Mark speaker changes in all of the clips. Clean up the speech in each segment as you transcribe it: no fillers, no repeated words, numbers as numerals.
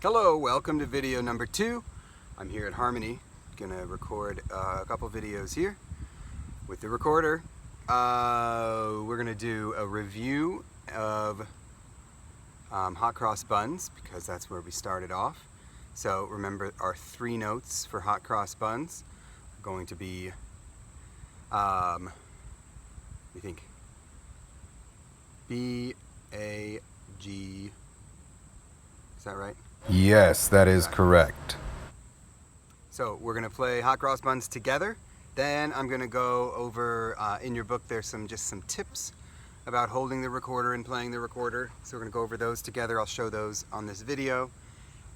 Speaker 1: Hello, welcome to video number 2. I'm here at Harmony, gonna record a couple videos here with the recorder. We're gonna do a review of hot cross buns because that's where we started off. So remember, our 3 notes for hot cross buns are going to be, you think, B, A, G. Is that right?
Speaker 2: Yes, that is correct.
Speaker 1: So we're gonna play hot cross buns together. Then I'm gonna go over, in your book there's just some tips about holding the recorder and playing the recorder. So we're gonna go over those together. I'll show those on this video.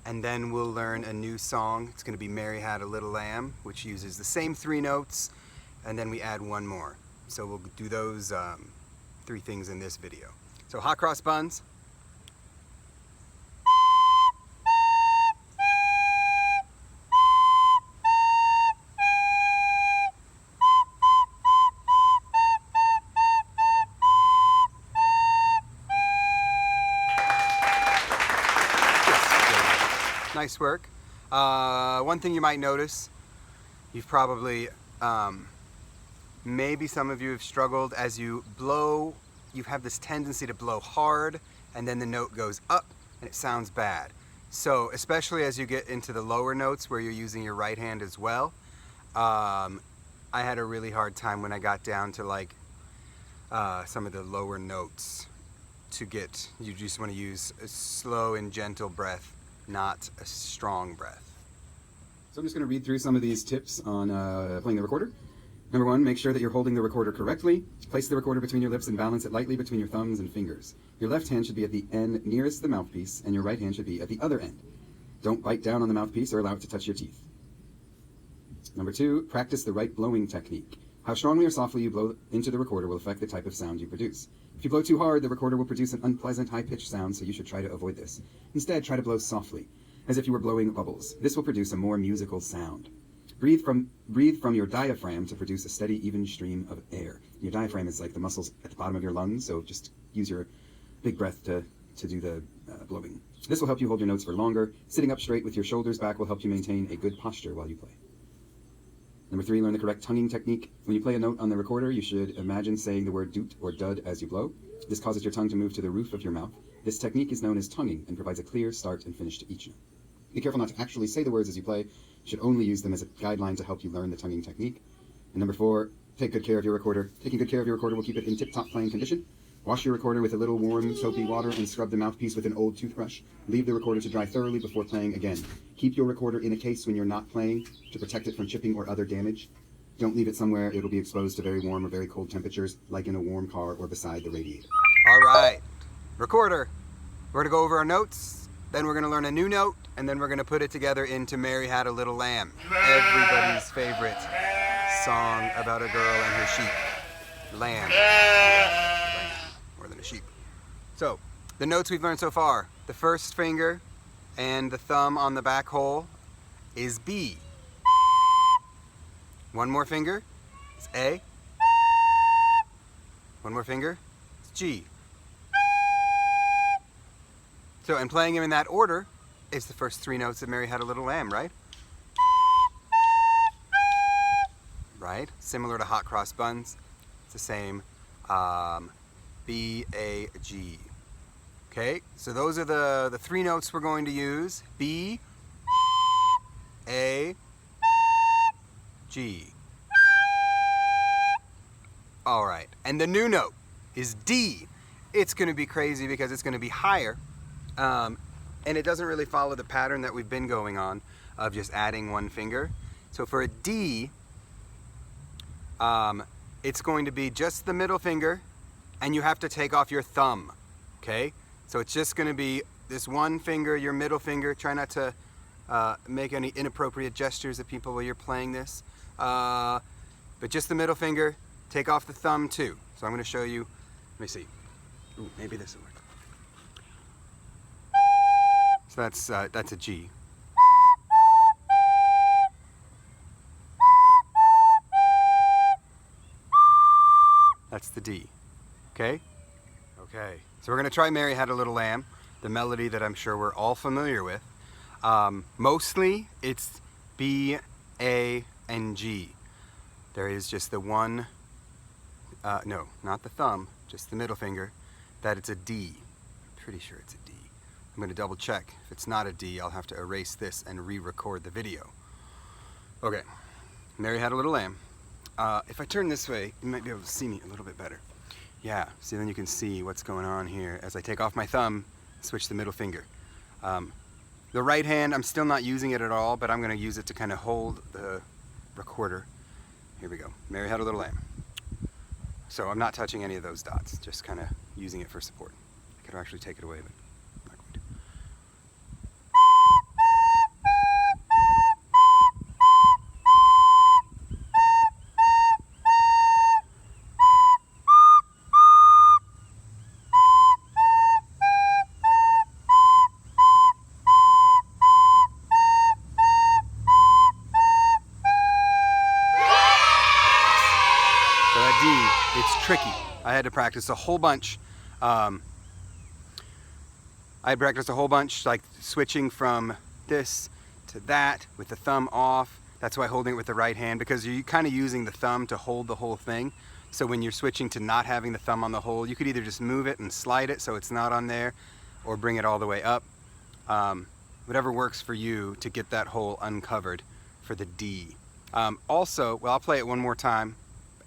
Speaker 1: And then we'll learn a new song. It's gonna be Mary Had a Little Lamb, which uses the same 3 notes, and then we add 1 more. So we'll do those 3 things in this video. So hot cross buns. Nice work. One thing you might notice, you've probably, maybe some of you have struggled as you blow, you have this tendency to blow hard and then the note goes up and it sounds bad. So especially as you get into the lower notes where you're using your right hand as well, I had a really hard time when I got down to like some of the lower notes you just want to use a slow and gentle breath, not a strong breath. So I'm just going to read through some of these tips on playing the recorder. Number 1, make sure that you're holding the recorder correctly. Place the recorder between your lips and balance it lightly between your thumbs and fingers. Your left hand should be at the end nearest the mouthpiece, and your right hand should be at the other end. Don't bite down on the mouthpiece or allow it to touch your teeth. Number 2, practice the right blowing technique. How strongly or softly you blow into the recorder will affect the type of sound you produce. If you blow too hard, the recorder will produce an unpleasant high-pitched sound, so you should try to avoid this. Instead, try to blow softly, as if you were blowing bubbles. This will produce a more musical sound. Breathe from your diaphragm to produce a steady, even stream of air. Your diaphragm is like the muscles at the bottom of your lungs, so just use your big breath to do the blowing. This will help you hold your notes for longer. Sitting up straight with your shoulders back will help you maintain a good posture while you play. Number 3, learn the correct tonguing technique. When you play a note on the recorder, you should imagine saying the word doot or dud as you blow. This causes your tongue to move to the roof of your mouth. This technique is known as tonguing and provides a clear start and finish to each note. Be careful not to actually say the words as you play. You should only use them as a guideline to help you learn the tonguing technique. And number 4, take good care of your recorder. Taking good care of your recorder will keep it in tip-top playing condition. Wash your recorder with a little warm, soapy water and scrub the mouthpiece with an old toothbrush. Leave the recorder to dry thoroughly before playing again. Keep your recorder in a case when you're not playing to protect it from chipping or other damage. Don't leave it somewhere it'll be exposed to very warm or very cold temperatures, like in a warm car or beside the radiator. All right, recorder. We're gonna go over our notes, then we're gonna learn a new note, and then we're gonna put it together into Mary Had a Little Lamb, everybody's favorite song about a girl and her sheep. Lamb. More than a sheep. So, the notes we've learned so far. The first finger and the thumb on the back hole is B. 1 more finger is A. 1 more finger is G. So, and playing them in that order is the first 3 notes of Mary Had a Little Lamb, right? Right? Similar to hot cross buns. It's the same. B, A, G. Okay, so those are the 3 notes we're going to use. B, A, G. All right, and the new note is D. It's going to be crazy because it's going to be higher, and it doesn't really follow the pattern that we've been going on of just adding 1 finger. So for a D, it's going to be just the middle finger, and you have to take off your thumb, okay? So it's just going to be this 1 finger, your middle finger. Try not to make any inappropriate gestures at people while you're playing this. But just the middle finger, take off the thumb too. So I'm going to show you, let me see. Ooh, maybe this will work. So that's a G. That's the D. Okay? Okay. So we're going to try Mary Had a Little Lamb, the melody that I'm sure we're all familiar with. Mostly it's B, A, and G. There is just the one, no, not the thumb, just the middle finger, that it's a D. I'm pretty sure it's a D. I'm going to double check. If it's not a D, I'll have to erase this and re-record the video. Okay, Mary Had a Little Lamb. If I turn this way, you might be able to see me a little bit better. Yeah, see, then you can see what's going on here as I take off my thumb, switch the middle finger. The right hand, I'm still not using it at all, but I'm going to use it to kind of hold the recorder. Here we go. Mary Had a Little Lamb. So I'm not touching any of those dots, just kind of using it for support. I could actually take it away, but I'm not going to. So that D, it's tricky. I had to practice a whole bunch. I practiced a whole bunch, like switching from this to that with the thumb off. That's why holding it with the right hand, because you're kind of using the thumb to hold the whole thing. So when you're switching to not having the thumb on the hole, you could either just move it and slide it so it's not on there, or bring it all the way up. Whatever works for you to get that hole uncovered for the D. Also, well, I'll play it one more time,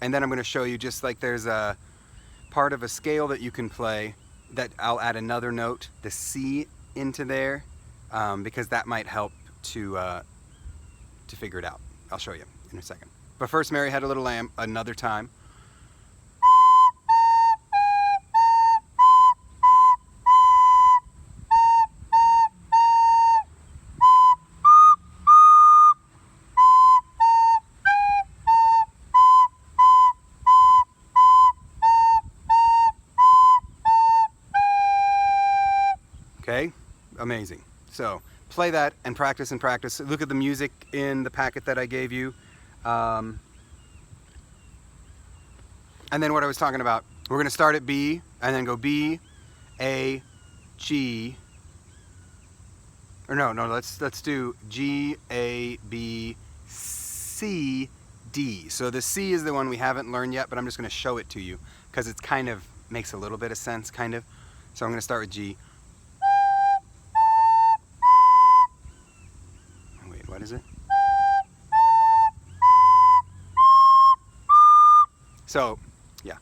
Speaker 1: and then I'm going to show you just like there's a part of a scale that you can play that I'll add another note, the C, into there, because that might help to figure it out. I'll show you in a second. But first, Mary Had a Little Lamb another time. Okay, amazing. So play that and practice and practice. Look at the music in the packet that I gave you. And then what I was talking about, we're going to start at B and then go B, A, G. Or no, let's do G, A, B, C, D. So the C is the one we haven't learned yet, but I'm just going to show it to you because it kind of makes a little bit of sense, kind of. So I'm going to start with G. What is it? So, yeah.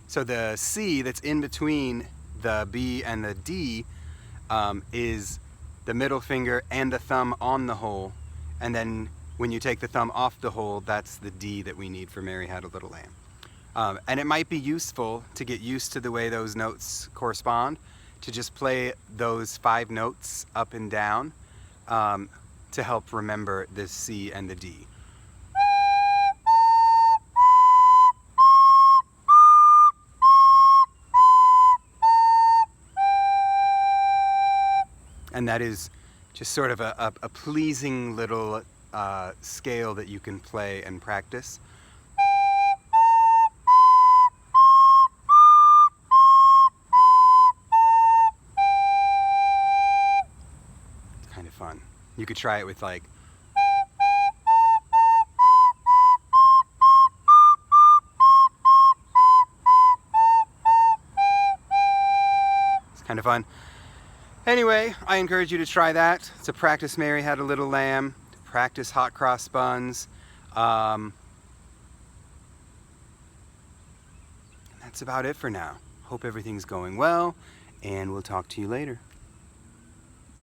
Speaker 1: So the C that's in between the B and the D is the middle finger and the thumb on the hole. And then when you take the thumb off the hole, that's the D that we need for Mary Had a Little Lamb. And it might be useful to get used to the way those notes correspond, to just play those 5 notes up and down to help remember the C and the D. And that is just sort of a pleasing little scale that you can play and practice. Kind of fun. You could try it with like it's kind of fun. Anyway, I encourage you to try that. To practice Mary Had a Little Lamb, to practice hot cross buns. And that's about it for now. Hope everything's going well, and we'll talk to you later.